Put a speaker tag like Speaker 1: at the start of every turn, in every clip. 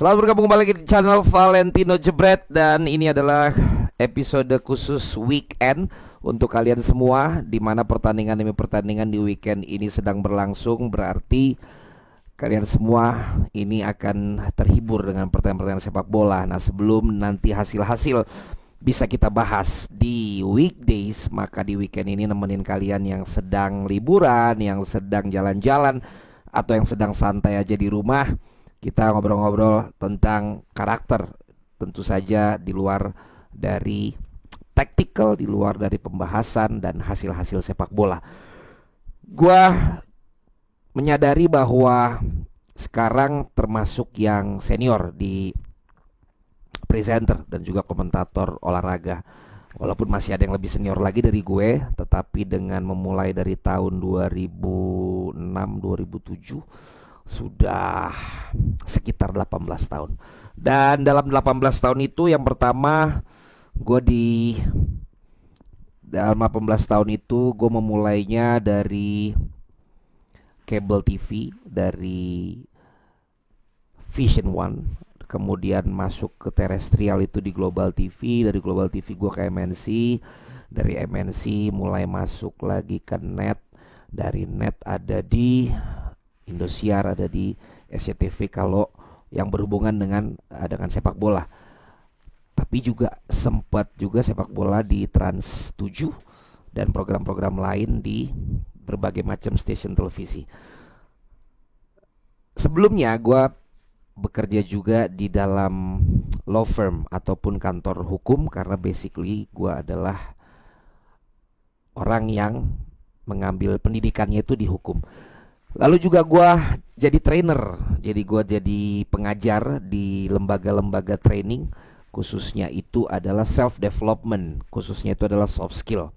Speaker 1: Selamat bergabung kembali di channel Valentino Jebret. Dan ini adalah episode khusus weekend untuk kalian semua, di mana pertandingan demi pertandingan di weekend ini sedang berlangsung. Berarti kalian semua ini akan terhibur dengan pertandingan-pertandingan sepak bola. Nah, sebelum nanti hasil-hasil bisa kita bahas di weekdays, maka di weekend ini nemenin kalian yang sedang liburan, yang sedang jalan-jalan, atau yang sedang santai aja di rumah. Kita ngobrol-ngobrol tentang karakter, tentu saja di luar dari tactical, di luar dari pembahasan dan hasil-hasil sepak bola. Gua menyadari bahwa sekarang termasuk yang senior di presenter dan juga komentator olahraga. Walaupun masih ada yang lebih senior lagi dari gue, tetapi dengan memulai dari tahun 2006-2007 sudah sekitar 18 tahun. Dan dalam 18 tahun itu, yang pertama dalam 18 tahun itu gue memulainya dari cable TV, dari Vision One, kemudian masuk ke terestrial itu di Global TV, dari Global TV gue ke MNC, dari MNC mulai masuk lagi ke net, dari net ada di Indosiar, ada di SCTV kalau yang berhubungan dengan sepak bola. Tapi juga sempat juga sepak bola di Trans 7 dan program-program lain di berbagai macam stasiun televisi. Sebelumnya gue bekerja juga di dalam law firm ataupun kantor hukum, karena basically gue adalah orang yang mengambil pendidikannya itu di hukum. Lalu juga gue jadi trainer, jadi gue jadi pengajar di lembaga-lembaga training, khususnya itu adalah self development, khususnya itu adalah soft skill.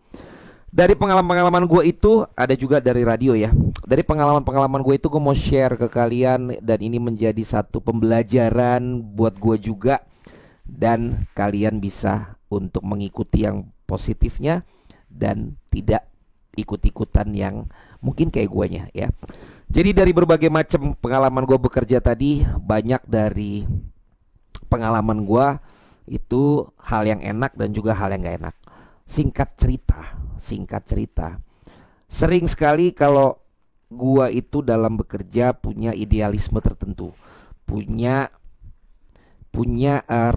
Speaker 1: Dari pengalaman-pengalaman gue itu, ada juga dari radio ya. Dari pengalaman-pengalaman gue itu gue mau share ke kalian, dan ini menjadi satu pembelajaran buat gue juga. Dan kalian bisa untuk mengikuti yang positifnya dan tidak ikut-ikutan yang mungkin kayak guanya ya. Jadi dari berbagai macam pengalaman gue bekerja tadi, banyak dari pengalaman gue itu hal yang enak dan juga hal yang gak enak. Singkat cerita, sering sekali kalau gua itu dalam bekerja punya idealisme tertentu, punya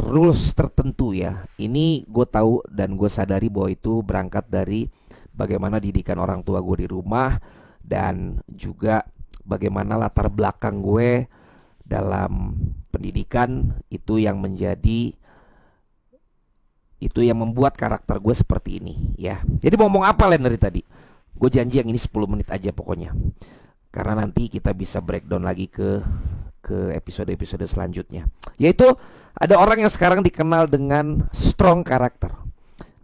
Speaker 1: rules tertentu ya. Ini gue tahu dan gue sadari bahwa itu berangkat dari bagaimana didikan orang tua gue di rumah, dan juga bagaimana latar belakang gue dalam pendidikan itu yang membuat karakter gue seperti ini ya. Jadi ngomong apa Len dari tadi? Gue janji yang ini 10 menit aja pokoknya, karena nanti kita bisa breakdown lagi ke episode-episode selanjutnya. Yaitu ada orang yang sekarang dikenal dengan strong karakter,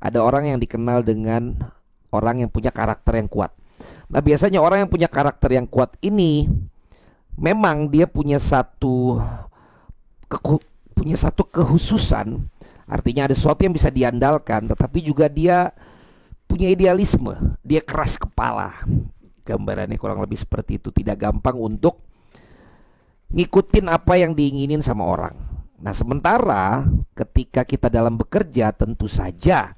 Speaker 1: ada orang yang dikenal dengan orang yang punya karakter yang kuat. Nah, biasanya orang yang punya karakter yang kuat ini memang dia punya satu kekhususan. Artinya ada sesuatu yang bisa diandalkan, tetapi juga dia punya idealisme, dia keras kepala. Gambarannya kurang lebih seperti itu, tidak gampang untuk ngikutin apa yang diinginin sama orang. Nah, sementara ketika kita dalam bekerja, tentu saja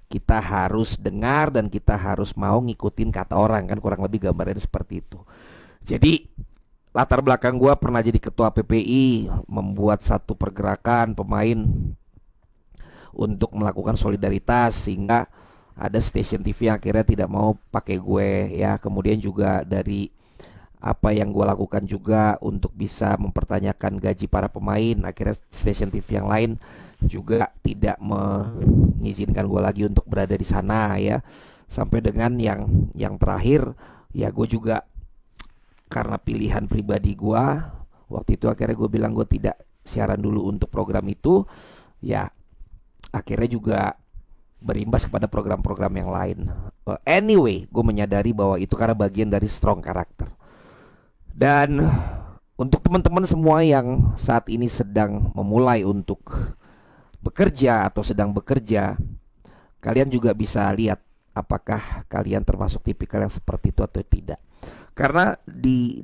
Speaker 1: kita harus dengar dan kita harus mau ngikutin kata orang, kan kurang lebih gambarannya seperti itu. Jadi latar belakang gue pernah jadi ketua PPI, membuat satu pergerakan pemain untuk melakukan solidaritas, sehingga ada stasiun TV yang akhirnya tidak mau pakai gue ya. Kemudian juga dari apa yang gue lakukan juga untuk bisa mempertanyakan gaji para pemain, akhirnya stasiun TV yang lain juga tidak mengizinkan gue lagi untuk berada di sana ya. Sampai dengan yang terakhir ya, gue juga karena pilihan pribadi gue waktu itu, akhirnya gue bilang gue tidak siaran dulu untuk program itu ya. Akhirnya juga berimbas kepada program-program yang lain. Well, anyway, gue menyadari bahwa itu karena bagian dari strong karakter. Dan untuk teman-teman semua yang saat ini sedang memulai untuk bekerja atau sedang bekerja, kalian juga bisa lihat apakah kalian termasuk tipikal yang seperti itu atau tidak. Karena di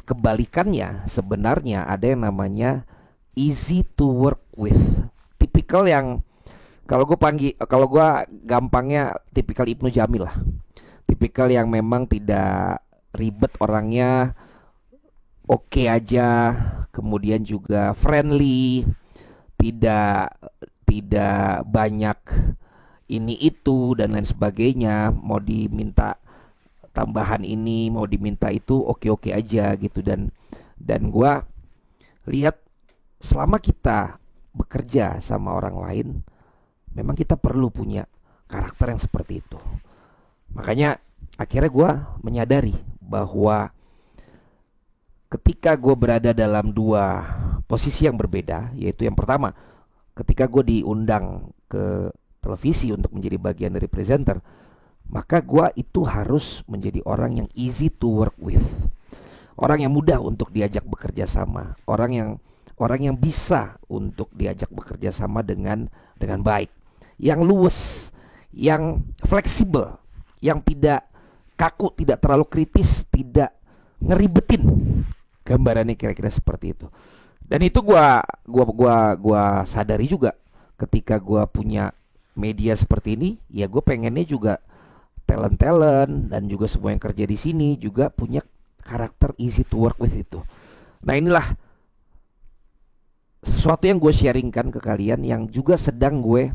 Speaker 1: kebalikannya sebenarnya ada yang namanya easy to work with. Tipikal yang kalau gue gampangnya tipikal Ibnu Jamil lah. Tipikal yang memang tidak ribet orangnya, oke aja, kemudian juga friendly, tidak tidak banyak ini itu dan lain sebagainya, mau diminta tambahan ini, mau diminta itu, oke-oke aja gitu. Dan gua lihat selama kita bekerja sama orang lain, memang kita perlu punya karakter yang seperti itu. Makanya akhirnya gua menyadari bahwa ketika gue berada dalam dua posisi yang berbeda, yaitu yang pertama, ketika gue diundang ke televisi untuk menjadi bagian dari presenter, maka gue itu harus menjadi orang yang easy to work with, orang yang mudah untuk diajak bekerja sama, orang yang bisa untuk diajak bekerja sama dengan baik, yang luwes, yang fleksibel, yang tidak kaku, tidak terlalu kritis, tidak ngeribetin. Gambarannya kira-kira seperti itu. Dan itu gua sadari juga ketika gua punya media seperti ini, ya gue pengennya juga talent dan juga semua yang kerja di sini juga punya karakter easy to work with itu. Nah, inilah sesuatu yang gue sharingkan ke kalian yang juga sedang gue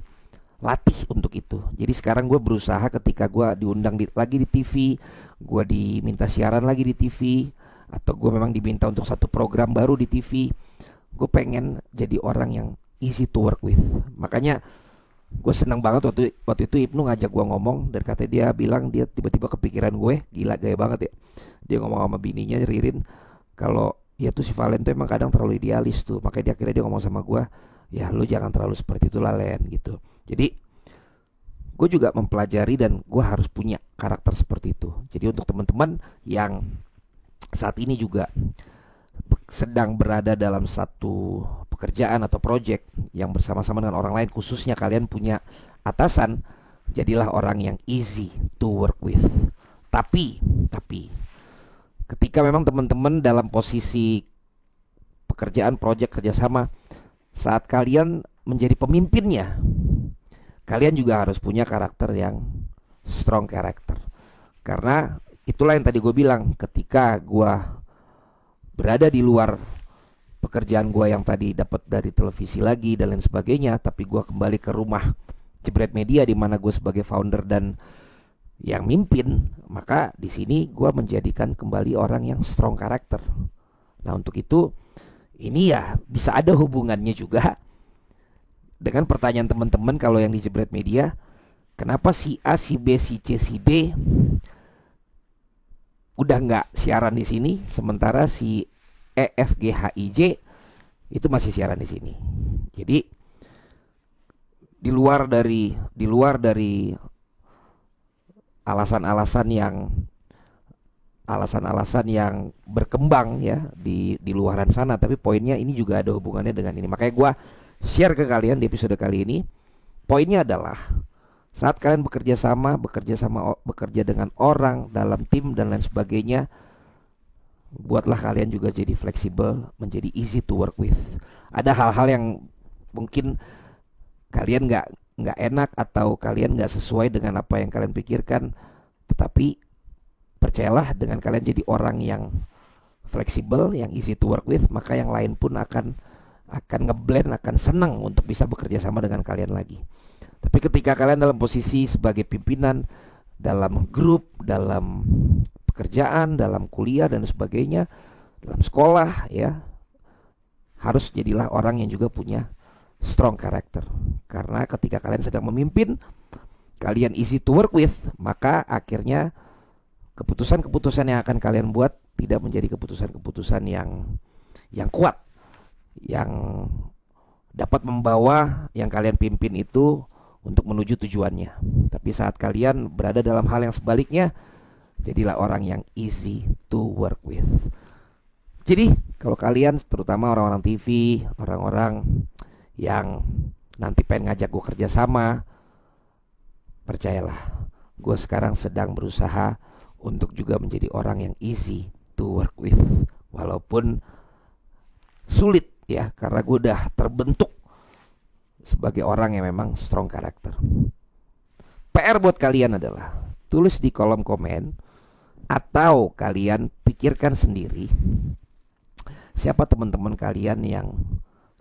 Speaker 1: latih untuk itu. Jadi sekarang gue berusaha ketika gue diundang lagi di TV, gue diminta siaran lagi di TV, atau gue memang diminta untuk satu program baru di TV, gue pengen jadi orang yang easy to work with. Makanya gue senang banget waktu itu Ibnu ngajak gue ngomong, dan katanya dia bilang dia tiba-tiba kepikiran gue, gila gaya banget ya. Dia ngomong sama bininya Ririn, kalau ya tuh si Valen tuh emang kadang terlalu idealis tuh. Makanya akhirnya dia ngomong sama gue, ya lu jangan terlalu seperti itulah Len gitu. Jadi gue juga mempelajari dan gue harus punya karakter seperti itu. Jadi untuk teman-teman yang saat ini juga sedang berada dalam satu pekerjaan atau project yang bersama-sama dengan orang lain, khususnya kalian punya atasan, jadilah orang yang easy to work with. Tapi ketika memang teman-teman dalam posisi pekerjaan, project, kerjasama, saat kalian menjadi pemimpinnya, kalian juga harus punya karakter yang strong karakter. Karena itulah yang tadi gue bilang, ketika gue berada di luar pekerjaan gue yang tadi dapat dari televisi lagi dan lain sebagainya, tapi gue kembali ke rumah Jebret Media di mana gue sebagai founder dan yang mimpin, maka di sini gue menjadikan kembali orang yang strong karakter. Nah, untuk itu ini ya bisa ada hubungannya juga dengan pertanyaan teman-teman kalau yang di Jebret Media, kenapa si A, si B, si C, si D udah nggak siaran di sini, sementara si E, F, G, H, I, J itu masih siaran di sini. Jadi di luar dari alasan-alasan yang berkembang ya di luaran sana, tapi poinnya ini juga ada hubungannya dengan ini. Makanya gue share ke kalian di episode kali ini. Poinnya adalah saat kalian bekerja dengan orang dalam tim dan lain sebagainya, buatlah kalian juga jadi fleksibel, menjadi easy to work with. Ada hal-hal yang mungkin kalian nggak enak atau kalian nggak sesuai dengan apa yang kalian pikirkan, tetapi percayalah, dengan kalian jadi orang yang fleksibel, yang easy to work with, maka yang lain pun akan ngeblend, akan senang untuk bisa bekerja sama dengan kalian lagi. Tapi ketika kalian dalam posisi sebagai pimpinan dalam grup, dalam pekerjaan, dalam kuliah dan sebagainya, dalam sekolah ya, harus jadilah orang yang juga punya strong character. Karena ketika kalian sedang memimpin, kalian easy to work with, maka akhirnya keputusan-keputusan yang akan kalian buat tidak menjadi keputusan-keputusan yang kuat, yang dapat membawa yang kalian pimpin itu untuk menuju tujuannya. Tapi saat kalian berada dalam hal yang sebaliknya, jadilah orang yang easy to work with. Jadi kalau kalian, terutama orang-orang TV, orang-orang yang nanti pengen ngajak gue kerja sama, percayalah, gue sekarang sedang berusaha untuk juga menjadi orang yang easy to work with, walaupun sulit ya, karena gue udah terbentuk sebagai orang yang memang strong karakter. PR buat kalian adalah tulis di kolom komen, atau kalian pikirkan sendiri siapa teman-teman kalian yang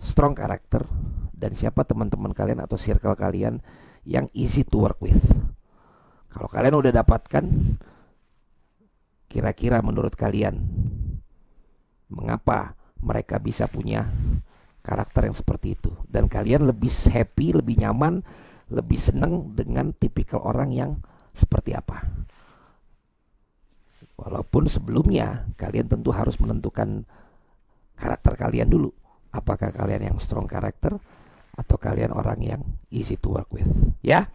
Speaker 1: strong karakter, dan siapa teman-teman kalian atau circle kalian yang easy to work with. Kalau kalian udah dapatkan, kira-kira menurut kalian mengapa mereka bisa punya karakter yang seperti itu, dan kalian lebih happy, lebih nyaman, lebih senang dengan tipikal orang yang seperti apa? Walaupun sebelumnya kalian tentu harus menentukan karakter kalian dulu. Apakah kalian yang strong karakter atau kalian orang yang easy to work with? Ya,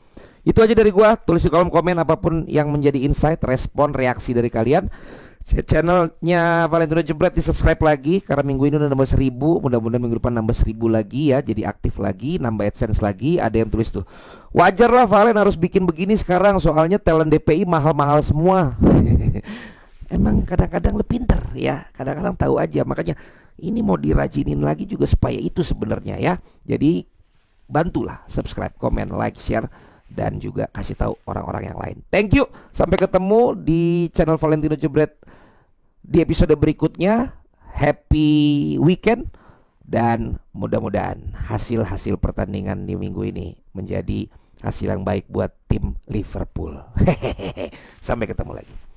Speaker 1: itu aja dari gua. Tulis di kolom komen apapun yang menjadi insight, respon, reaksi dari kalian. Channelnya Valentino Jebret di subscribe lagi, karena minggu ini udah nambah 1000. Mudah-mudahan minggu depan nambah 1000 lagi ya, jadi aktif lagi, nambah AdSense lagi. Ada yang tulis tuh, wajar lah Valen harus bikin begini sekarang, soalnya talent DPI mahal-mahal semua. Emang kadang-kadang lebih pinter ya, kadang-kadang tahu aja. Makanya ini mau dirajinin lagi juga supaya itu sebenarnya ya. Jadi bantulah subscribe, komen, like, share, dan juga kasih tahu orang-orang yang lain. Thank you. Sampai ketemu di channel Valentino Jebret di episode berikutnya. Happy weekend, dan mudah-mudahan hasil-hasil pertandingan di minggu ini menjadi hasil yang baik buat tim Liverpool. Sampai ketemu lagi.